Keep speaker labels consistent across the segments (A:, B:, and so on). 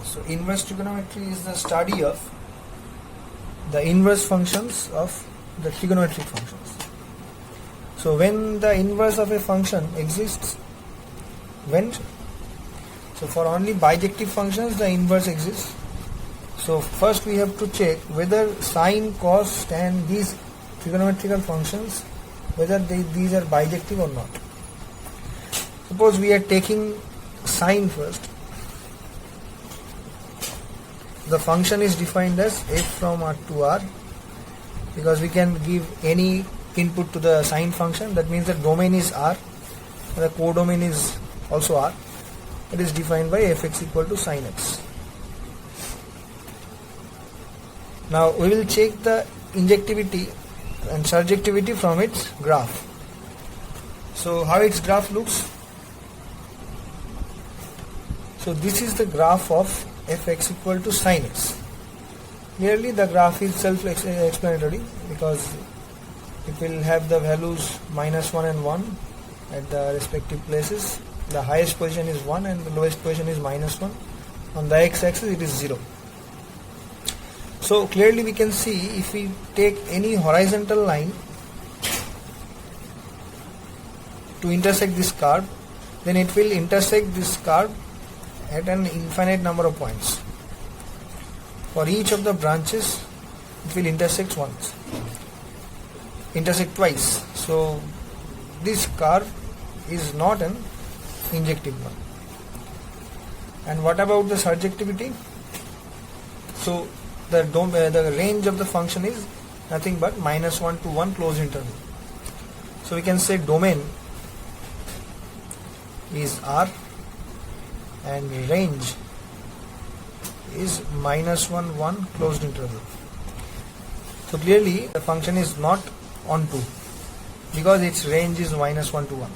A: So inverse trigonometry is the study of the inverse functions of the trigonometric functions. So when the inverse of a function exists, so for only bijective functions the inverse exists. So first we have to check whether sine, cos, tan, these trigonometrical functions, whether these are bijective or not. Suppose we are taking sine first. The function is defined as f from R to R, because we can give any input to the sine function. That means the domain is R, the codomain is also R. It is defined by fx equal to sine x. Now we will check the injectivity and surjectivity from its graph. So how its graph looks? So this is the graph of fx equal to sine x. Clearly the graph is self-explanatory, because it will have the values -1 and 1 at the respective places. The highest position is 1 and the lowest position is -1. On the x-axis it is 0. So clearly we can see, if we take any horizontal line to intersect this curve, then it will intersect this curve at an infinite number of points. For each of the branches it will intersect twice. So this curve is not an injective one. And what about the surjectivity? So the range of the function is nothing but -1 to 1 closed interval. So we can say domain is R and range is -1 1 closed interval. So clearly the function is not onto, because its range is -1 to 1.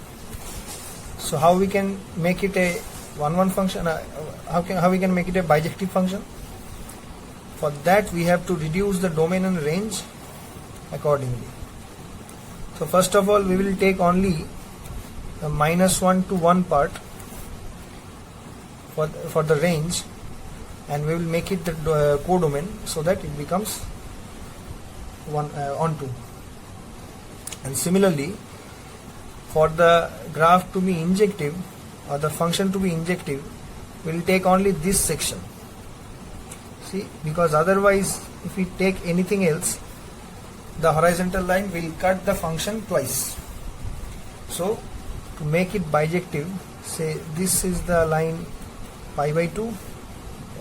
A: So how we can make it a 1-1 function? How we can make it a bijective function? For that we have to reduce the domain and range accordingly. So first of all we will take only the -1 to 1 part for the range, and we will make it the codomain, so that it becomes onto. And similarly, for the graph to be injective, or the function to be injective, we will take only this section. See, because otherwise if we take anything else, the horizontal line will cut the function twice. So to make it bijective, say this is the line pi by 2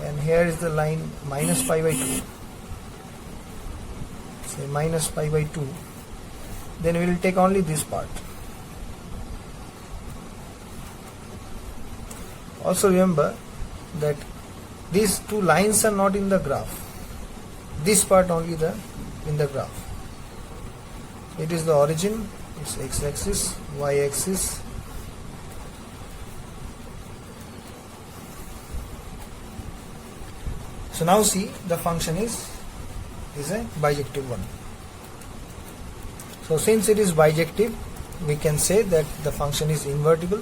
A: and here is the line minus pi by 2, say minus pi by 2, then we will take only this part. Also remember that these two lines are not in the graph, this part only in the graph. It is the origin, its x-axis, y-axis. So now see, the function is a bijective one. So since it is bijective, we can say that the function is invertible.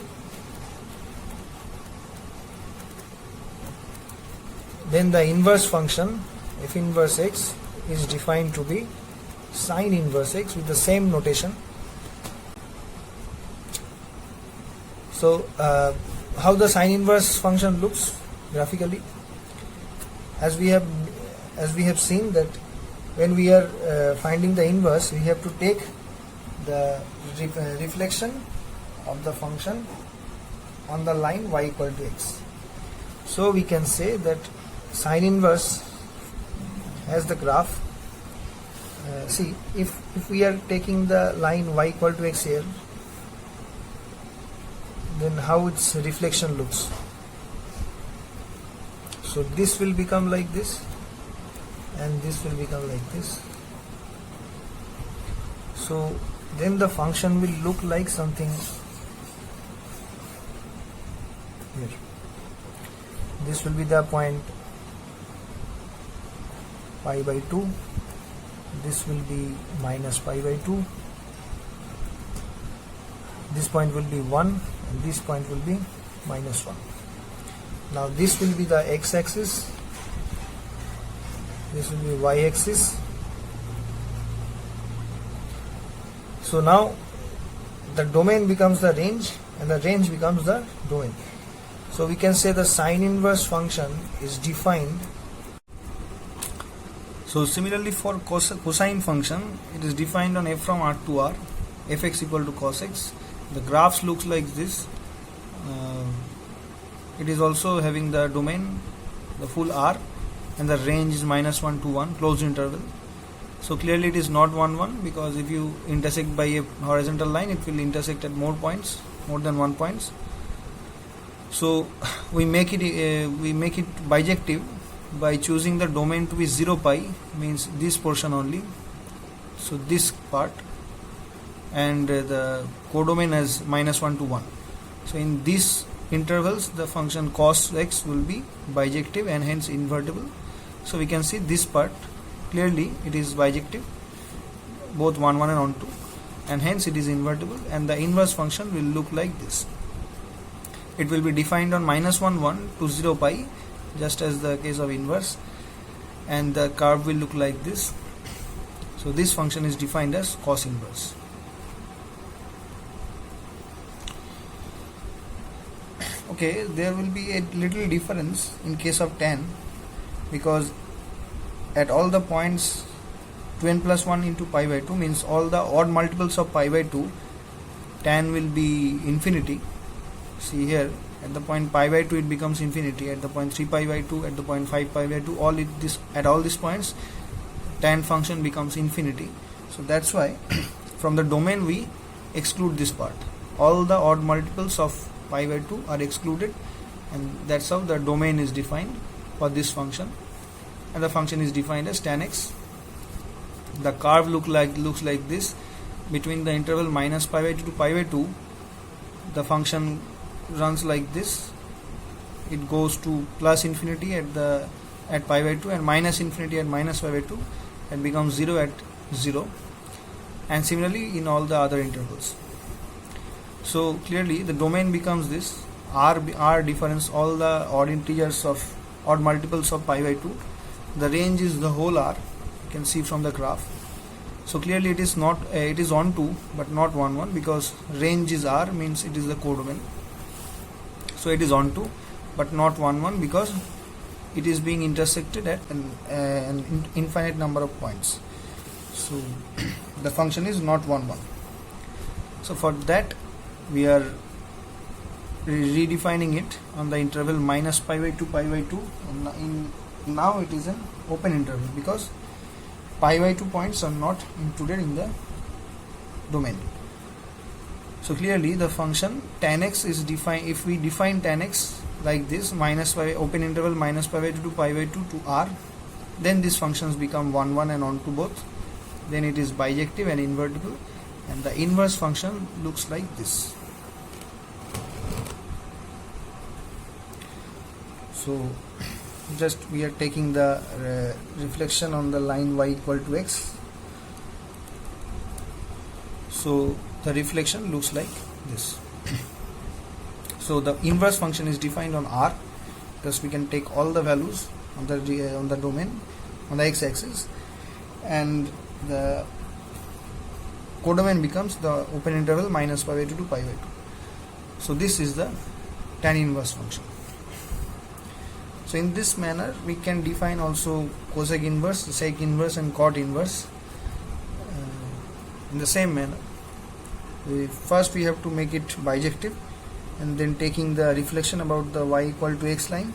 A: Then the inverse function f inverse x is defined to be sine inverse x with the same notation. So how the sine inverse function looks graphically? As we have seen that when we are finding the inverse, we have to take the reflection of the function on the line y equal to x. So we can say that sine inverse has the graph. See, if we are taking the line y equal to x here, then how its reflection looks. So this will become like this and this will become like this. So then the function will look like something here. This will be the point pi by 2, this will be minus pi by 2, this point will be 1 and this point will be minus 1. Now this will be the x-axis, this will be y-axis. So now the domain becomes the range and the range becomes the domain. So we can say the sine inverse function is defined. So similarly for cosine function, it is defined on f from R to R, fx equal to cos x. The graphs looks like this. It is also having the domain, the full R, and the range is -1 to 1, closed interval. So clearly it is not 1 1, because if you intersect by a horizontal line, it will intersect at more points, more than 1 points. So we make it bijective by choosing the domain to be 0 pi, means this portion only, so this part, and the codomain as -1 to 1. So in these intervals the function cos x will be bijective and hence invertible. So we can see this part clearly, it is bijective, both 1 1 and 1 2, and hence it is invertible, and the inverse function will look like this. It will be defined on -1 1 to 0 pi, just as the case of inverse, and the curve will look like this. So this function is defined as cos inverse. Okay, there will be a little difference in case of tan, because at all the points 2n plus 1 into pi by 2 means all the odd multiples of pi by 2, tan will be infinity. See here, at the point pi by 2 it becomes infinity, at the point 3 pi by 2, at the point 5 pi by 2, at all these points tan function becomes infinity. So that's why from the domain we exclude this part. All the odd multiples of pi by 2 are excluded, and that's how the domain is defined for this function, and the function is defined as tan x. The curve looks like this. Between the interval minus pi by 2 to pi by 2, the function runs like this. It goes to plus infinity at pi by 2 and minus infinity at minus pi by 2, and becomes 0 at 0, and similarly in all the other intervals. So clearly the domain becomes this. R difference all the odd multiples of pi by 2. The range is the whole R, you can see from the graph. So clearly it is not it is on 2 but not 1 1, because range is R, means it is the codomain. So it is on 2 but not 1 1, because it is being intersected at an infinite number of points. So the function is not 1 1. So for that we are redefining it on the interval minus pi by 2 pi by 2, and now it is an open interval, because pi by 2 points are not included in the domain. So clearly the function tan x is defined. If we define tan x like this, minus pi, open interval minus pi by 2 to pi by 2 to R, then these functions become 1 1 and on to both. Then it is bijective and invertible, and the inverse function looks like this. So just we are taking the reflection on the line y equal to x. So the reflection looks like this. So the inverse function is defined on R, because we can take all the values on the domain on the x-axis, and the codomain becomes the open interval minus pi by 2 to pi by 2. So this is the tan inverse function. So in this manner we can define also cosec inverse, sec inverse and cot inverse in the same manner. First we have to make it bijective, and then taking the reflection about the y equal to x line,